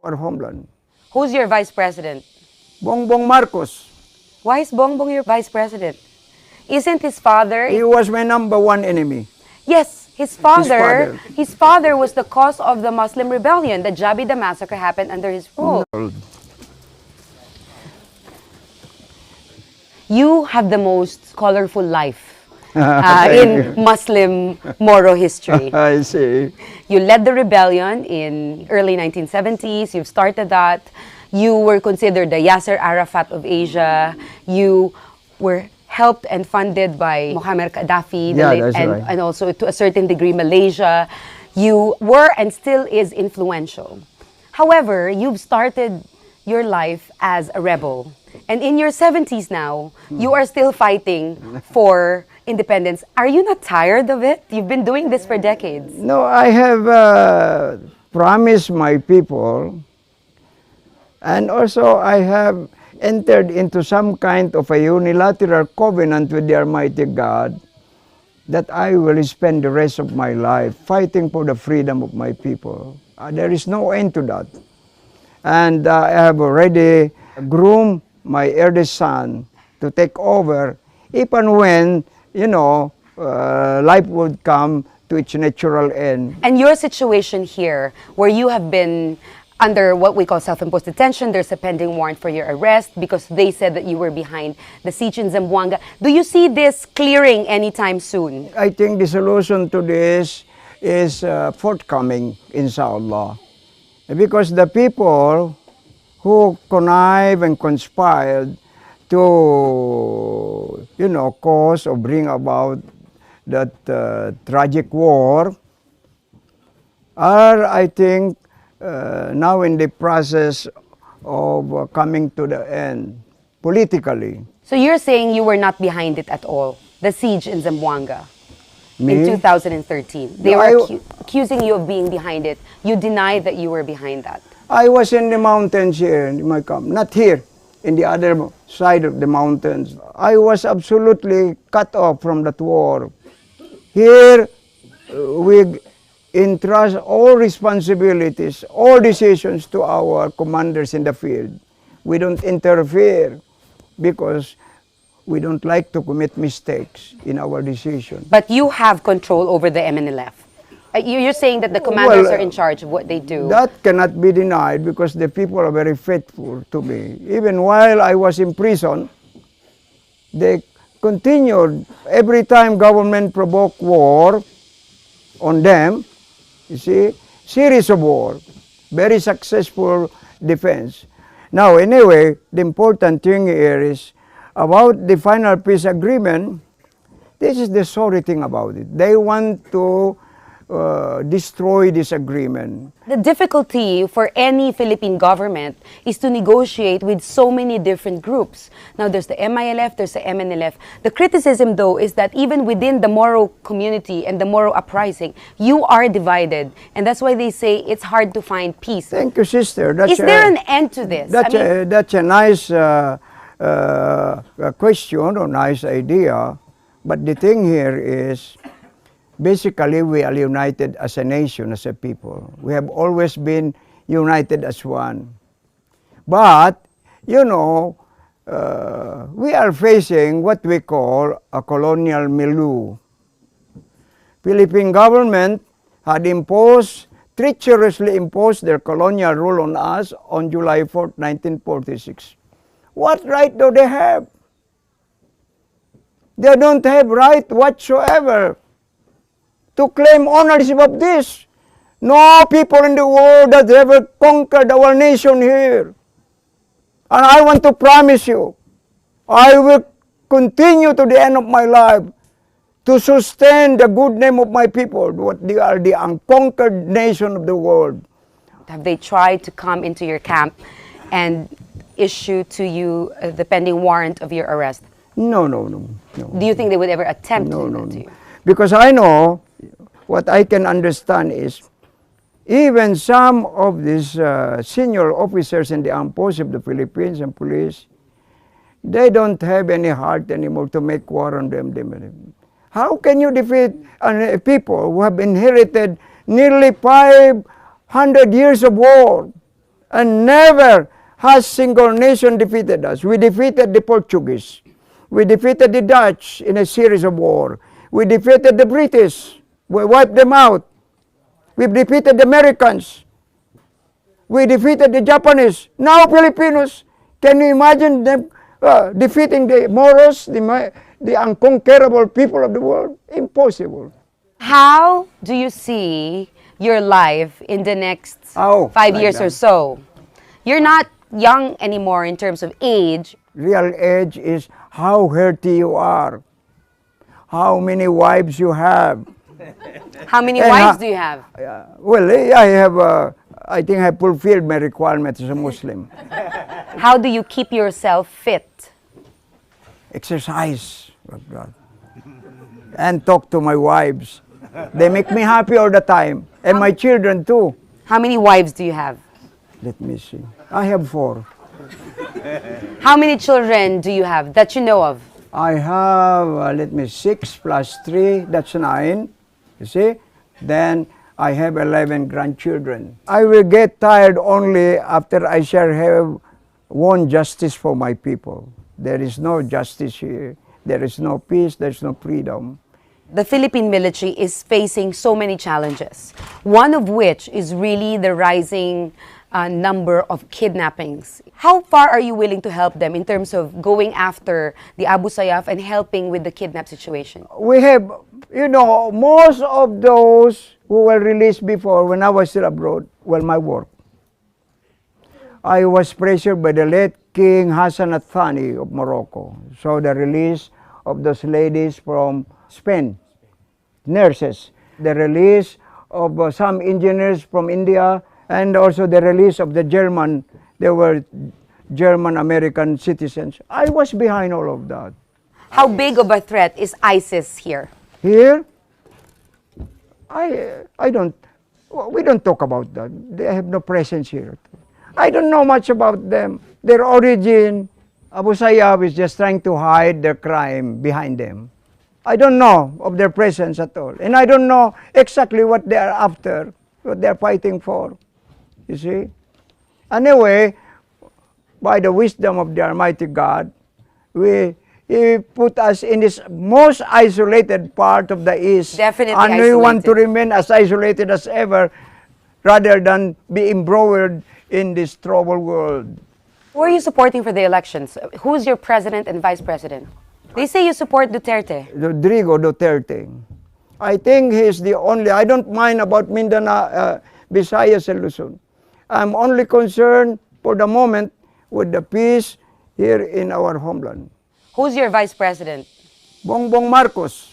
our homeland. Who's your vice president? Bongbong Marcos. Why is Bongbong your vice president? Isn't his father... He was my #1 enemy. Yes, his father was the cause of the Muslim rebellion. The Jabida massacre happened under his rule. You have the most colorful life in Muslim Moro history. I see. You led the rebellion in early 1970s. You've started that. You were considered the Yasser Arafat of Asia. You were helped and funded by Muammar Gaddafi, and also to a certain degree Malaysia. You were and still is influential. However, you've started your life as a rebel. And in your 70s now, you are still fighting for independence. Are you not tired of it? You've been doing this for decades. No, I have promised my people, and also I have entered into some kind of a unilateral covenant with the Almighty God that I will spend the rest of my life fighting for the freedom of my people. There is no end to that. And I have already groomed my eldest son to take over, even when, you know, life would come to its natural end. And your situation here, where you have been under what we call self-imposed detention, there's a pending warrant for your arrest because they said that you were behind the siege in Zamboanga. Do you see this clearing anytime soon? I think the solution to this is forthcoming, inshallah. Because the people who connive and conspired to, you know, cause or bring about that tragic war are, I think, now in the process of coming to the end, politically. So you're saying you were not behind it at all, the siege in Zamboanga? Me? In 2013. They were accusing you of being behind it. You denied that you were behind that. I was in the mountains here in my camp, not here, in the other side of the mountains. I was absolutely cut off from that war. Here, we entrust all responsibilities, all decisions to our commanders in the field. We don't interfere because we don't like to commit mistakes in our decision. But you have control over the MNLF. You're saying that the commanders are in charge of what they do. That cannot be denied because the people are very faithful to me. Even while I was in prison, they continued. Every time government provoked war on them, you see, series of war, very successful defense. Now, anyway, the important thing here is about the final peace agreement. This is the sorry thing about it. They want to destroy this agreement. The difficulty for any Philippine government is to negotiate with so many different groups. Now there's the MILF, there's the MNLF. The criticism though is that even within the Moro community and the Moro uprising, you are divided. And that's why they say it's hard to find peace. Thank you, sister. Is there an end to this? That's a nice question or nice idea. But the thing here is, basically, we are united as a nation, as a people. We have always been united as one. But, you know, we are facing what we call a colonial milieu. Philippine government had treacherously imposed their colonial rule on us on July 4th, 1946. What right do they have? They don't have right whatsoever to claim ownership of this. No people in the world that ever conquered our nation here. And I want to promise you, I will continue to the end of my life to sustain the good name of my people. What they are, the unconquered nation of the world. Have they tried to come into your camp and issue to you the pending warrant of your arrest? No. Do you think they would ever attempt to do that to you? Because I know, what I can understand is, even some of these senior officers in the armed forces of the Philippines and police, they don't have any heart anymore to make war on them. How can you defeat people who have inherited nearly 500 years of war? And never has single nation defeated us. We defeated the Portuguese. We defeated the Dutch in a series of war. We defeated the British. We wiped them out. We defeated the Americans. We defeated the Japanese. Now Filipinos. Can you imagine them defeating the Moros, the unconquerable people of the world? Impossible. How do you see your life in the next 5 years or so? You're not young anymore in terms of age. Real age is how healthy you are, how many wives you have. How many wives do you have? Well, I have, I think I fulfilled my requirements as a Muslim. How do you keep yourself fit? Exercise, and talk to my wives. They make me happy all the time, and my children too. How many wives do you have? Let me see. I have 4. How many children do you have that you know of? I have, 6 plus 3, that's 9. You see? Then I have 11 grandchildren. I will get tired only after I shall have won justice for my people. There is no justice here. There is no peace. There is no freedom. The Philippine military is facing so many challenges, one of which is really the rising number of kidnappings. How far are you willing to help them in terms of going after the Abu Sayyaf and helping with the kidnap situation? We have, most of those who were released before when I was still abroad, my work. I was pressured by the late King Hassan Athani of Morocco. So the release of those ladies from Spain, nurses, the release of some engineers from India, and also the release of the German, they were German-American citizens. I was behind all of that. How big of a threat is ISIS here? Here, we don't talk about that. They have no presence here. I don't know much about them. Their origin, Abu Sayyaf is just trying to hide their crime behind them. I don't know of their presence at all. And I don't know exactly what they are after, what they are fighting for. You see? Anyway, by the wisdom of the Almighty God, He put us in this most isolated part of the East. Definitely and we want to remain as isolated as ever rather than be embroiled in this troubled world. Who are you supporting for the elections? Who's your president and vice president? They say you support Duterte. Rodrigo Duterte. I think he's the only, I don't mind about Mindanao, Visayas and Luzon. I'm only concerned for the moment with the peace here in our homeland. Who's your vice president? Bongbong Marcos.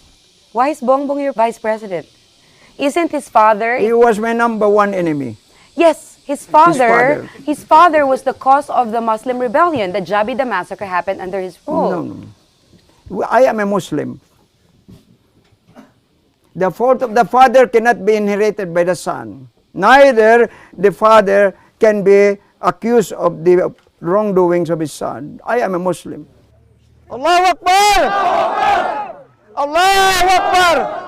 Why is Bongbong your vice president? Isn't his father... He was my #1 enemy. Yes, his father was the cause of the Muslim rebellion. The Jabida massacre happened under his rule. No. I am a Muslim. The fault of the father cannot be inherited by the son. Neither the father can be accused of the wrongdoings of his son. I am a Muslim. Allahu Akbar! Allahu Akbar!